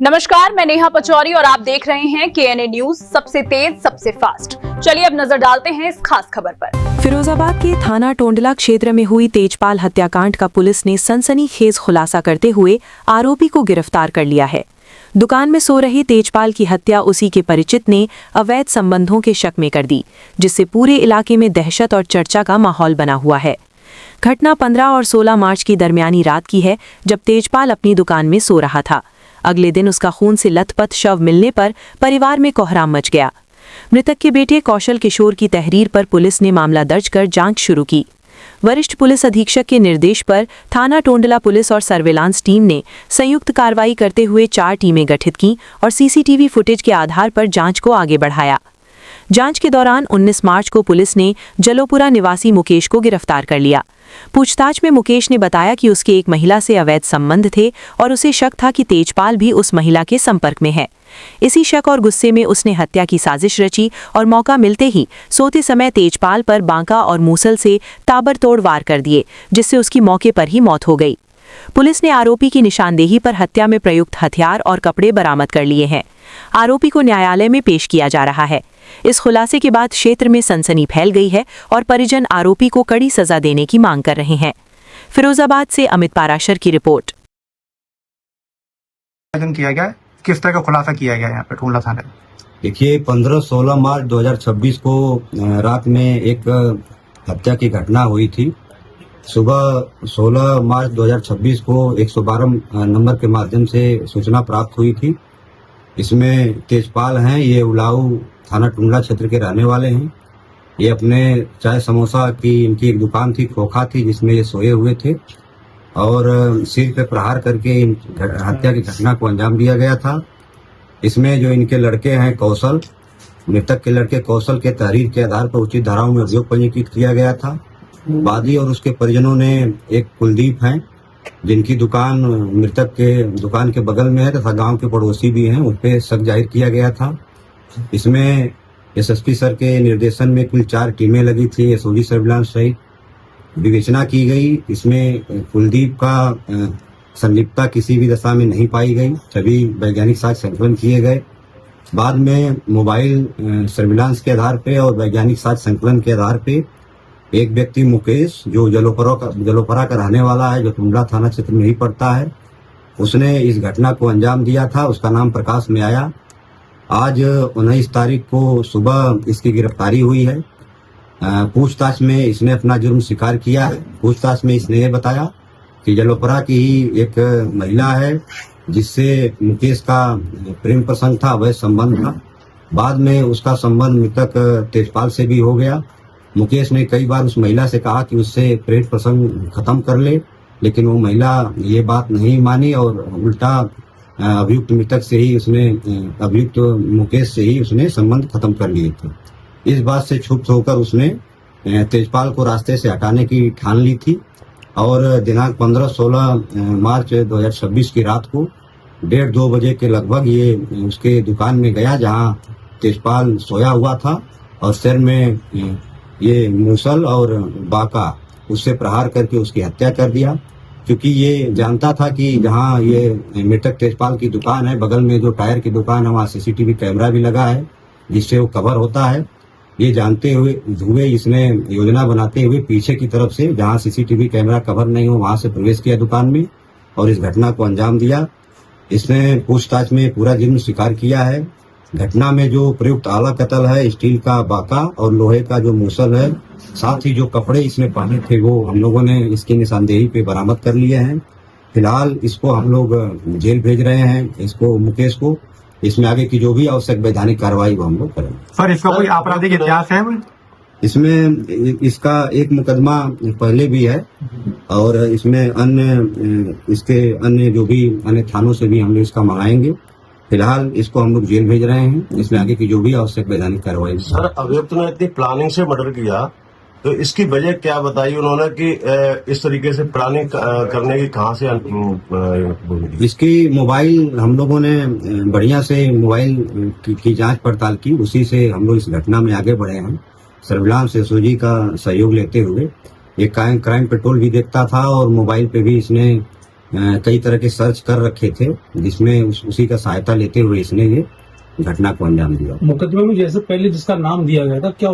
नमस्कार, मैं नेहा पचौरी और आप देख रहे हैं केएनए न्यूज, सबसे तेज सबसे फास्ट। चलिए अब नजर डालते हैं इस खास खबर पर। फिरोजाबाद के थाना टोंडला क्षेत्र में हुई तेजपाल हत्याकांड का पुलिस ने सनसनीखेज खुलासा करते हुए आरोपी को गिरफ्तार कर लिया है। दुकान में सो रही तेजपाल की हत्या उसी के परिचित ने अवैध संबंधों के शक में कर दी, जिससे पूरे इलाके में दहशत और चर्चा का माहौल बना हुआ है। घटना 15 और 16 मार्च की दरमियानी रात की है, जब तेजपाल अपनी दुकान में सो रहा था। अगले दिन उसका खून से लथपथ शव मिलने पर परिवार में कोहराम मच गया। मृतक के बेटे कौशल किशोर की तहरीर पर पुलिस ने मामला दर्ज कर जांच शुरू की। वरिष्ठ पुलिस अधीक्षक के निर्देश पर थाना टोंडला पुलिस और सर्विलांस टीम ने संयुक्त कार्रवाई करते हुए 4 टीमें गठित की और सीसीटीवी फुटेज के आधार पर जांच को आगे बढ़ाया। जांच के दौरान 19 मार्च को पुलिस ने जलोपुरा निवासी मुकेश को गिरफ्तार कर लिया। पूछताछ में मुकेश ने बताया कि उसके एक महिला से अवैध संबंध थे और उसे शक था कि तेजपाल भी उस महिला के संपर्क में है। इसी शक और गुस्से में उसने हत्या की साजिश रची और मौका मिलते ही सोते समय तेजपाल पर बांका और मूसल से ताबड़तोड़ वार कर दिए, जिससे उसकी मौके पर ही मौत हो गई। पुलिस ने आरोपी की निशानदेही पर हत्या में प्रयुक्त हथियार और कपड़े बरामद कर लिए हैं। आरोपी को न्यायालय में पेश किया जा रहा है। इस खुलासे के बाद क्षेत्र में सनसनी फैल गई है और परिजन आरोपी को कड़ी सजा देने की मांग कर रहे हैं। फिरोजाबाद से अमित पाराशर की रिपोर्ट। किया गया, किस तरह का खुलासा किया गया यहाँ पे टोंडला थाने में? देखिए, 15-16 मार्च 2026 को रात में एक हत्या की घटना हुई थी। सुबह 16 मार्च 2026 को 112 नंबर के माध्यम से सूचना प्राप्त हुई थी। इसमें तेजपाल हैं, ये उलाऊ थाना टोंडला क्षेत्र के रहने वाले हैं। ये अपने चाय समोसा की इनकी एक दुकान थी, खोखा थी, जिसमें ये सोए हुए थे और सिर पे प्रहार करके हत्या की घटना को अंजाम दिया गया था। इसमें जो इनके लड़के हैं कौशल, मृतक के लड़के कौशल के तहरीर के आधार पर उचित धाराओं में अभियोग पंजीकृत किया गया था। वादी और उसके परिजनों ने एक कुलदीप हैं, जिनकी दुकान मृतक के दुकान के बगल में है तथा गांव के पड़ोसी भी हैं, उन पे शक जाहिर किया गया था। इसमें एसएसपी सर के निर्देशन में कुल 4 टीमें लगी थी, एसओजी सर्विलांस सहित विवेचना की गई। इसमें कुलदीप का संलिप्तता किसी भी दशा में नहीं पाई गई। सभी वैज्ञानिक साक्ष्य संकलन किए गए। बाद में मोबाइल सर्विलांस के आधार पे और वैज्ञानिक साक्ष्य संकलन के आधार पे एक व्यक्ति मुकेश, जो जलोपरा का रहने वाला है, जो टोंडला थाना क्षेत्र में ही पड़ता है, उसने इस घटना को अंजाम दिया था। उसका नाम प्रकाश में आया। आज 19 तारीख को सुबह इसकी गिरफ्तारी हुई है। पूछताछ में इसने अपना जुर्म स्वीकार किया है। पूछताछ में इसने ये बताया कि जलोपरा की ही एक महिला है, जिससे मुकेश का प्रेम प्रसंग था, वह संबंध था। बाद में उसका संबंध मृतक तेजपाल से भी हो गया। मुकेश ने कई बार उस महिला से कहा कि उससे प्रेम प्रसंग खत्म कर ले, लेकिन वो महिला ये बात नहीं मानी और उल्टा अभियुक्त मृतक से ही उसने अभियुक्त मुकेश से ही उसने संबंध खत्म कर लिए थे। इस बात से क्षुब्ध होकर उसने तेजपाल को रास्ते से हटाने की ठान ली थी और दिनांक 15-16 मार्च 2026 की रात को 1:30-2 बजे के लगभग ये उसके दुकान में गया, जहां तेजपाल सोया हुआ था और सिर में ये मूसल और बाका उससे प्रहार करके उसकी हत्या कर दिया। क्योंकि ये जानता था कि जहां ये मृतक तेजपाल की दुकान है, बगल में जो टायर की दुकान है, वहां सीसीटीवी कैमरा भी लगा है, जिससे वो कवर होता है। ये जानते हुए इसने योजना बनाते हुए पीछे की तरफ से, जहां सीसीटीवी कैमरा कवर नहीं हो, वहां से प्रवेश किया दुकान में और इस घटना को अंजाम दिया। इसने पूछताछ में पूरा जुर्म स्वीकार किया है। घटना में जो प्रयुक्त आला कतल है, स्टील का बाका और लोहे का जो मूसल है, साथ ही जो कपड़े इसने पहने थे, वो हम लोगों ने इसकी निशानदेही पे बरामद कर लिए हैं। फिलहाल इसको हम लोग जेल भेज रहे हैं, इसको मुकेश को। इसमें आगे की जो भी आवश्यक वैधानिक कार्रवाई वो हम लोग करेंगे। सर, इसका कोई आपराधिक इतिहास है? इसमें इसका एक मुकदमा पहले भी है और इसमें अन्य जो भी अन्य थानों से भी हम लोग इसका मंगाएंगे। फिलहाल इसको हम लोग जेल भेज रहे हैं। इसमें आगे की जो भी आवश्यक वैधानिक कार्रवाई। सर, अभियुक्त ने इतनी प्लानिंग से मर्डर किया, तो इसकी वजह क्या बताई उन्होंने कि इस तरीके से प्लानिंग करने की कहां से? इसकी मोबाइल हम लोगों ने बढ़िया से मोबाइल की जांच पड़ताल की, उसी से हम लोग इस घटना में आगे बढ़े हैं। सर्विलांस एसओजी का सहयोग लेते हुए ये क्राइम पेट्रोल भी देखता था और मोबाइल पे भी इसने कई तरह के सर्च कर रखे थे, जिसमें उसी का सहायता लेते हुए इसने ये घटना को अंजाम दिया। मुकदमे में जैसे पहले जिसका नाम दिया गया था, क्या